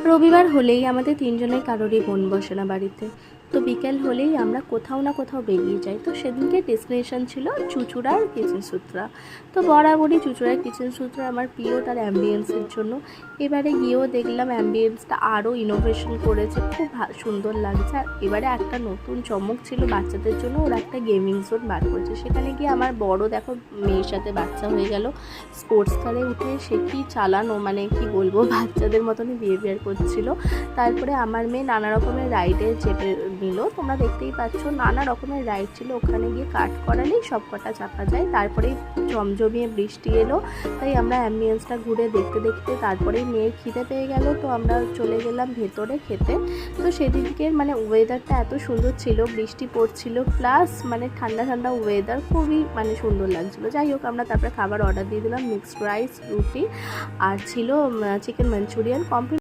রবিবার হলেই আমাদের তিনজনের কারোরই মন বসে না বাড়িতে। তো বিকেল হলেই আমরা কোথাও না কোথাও বেরিয়ে যাই। তো সেদিনকে ডেস্টিনেশন ছিল চুঁচুড়ার কিচেন সুত্রা। তো বরাবরই চুঁচুড়ার কিচেন সুত্রা আমার প্রিয় তার অ্যাম্বিয়েন্সের জন্য। এবারে গিয়েও দেখলাম অ্যাম্বিয়েন্সটা আরও ইনোভেশন করেছে, খুব সুন্দর লাগছে। আর এবারে একটা নতুন চমক ছিল বাচ্চাদের জন্য, ওরা একটা গেমিং জোন বার করেছে। সেখানে গিয়ে আমার বড় দেখো মেয়ের সাথে বাচ্চা হয়ে গেল, স্পোর্টস কারে উঠে সে কি চালানো, মানে কি বলবো, বাচ্চাদের মতনই বিহেভিয়ার করছিল। তারপরে আমার মেয়ে নানা রকমের রাইডে চেপে নিল, তোমরা দেখতেই পাচ্ছ নানা রকমের রাইড ছিল। ওখানে গিয়ে কাট করালেই সব কটা চাপা যায়। তারপরেই জমজমিয়ে বৃষ্টি এলো, তাই আমরা অ্যাম্বিয়েন্সটা ঘুরে দেখতে দেখতে তারপরেই মেয়ের খিদে পেয়ে গেল। তো আমরা চলে গেলাম ভেতরে খেতে। তো সেদিনকের মানে ওয়েদারটা এত সুন্দর ছিল, বৃষ্টি পড়ছিল প্লাস মানে ঠান্ডা ঠান্ডা ওয়েদার, খুবই মানে সুন্দর লাগছিল। যাই হোক, আমরা তারপরে খাবার অর্ডার দিয়ে দিলাম, মিক্সড রাইস, রুটি আর ছিল চিকেন মাঞ্চুরিয়ান। কমপ্লিট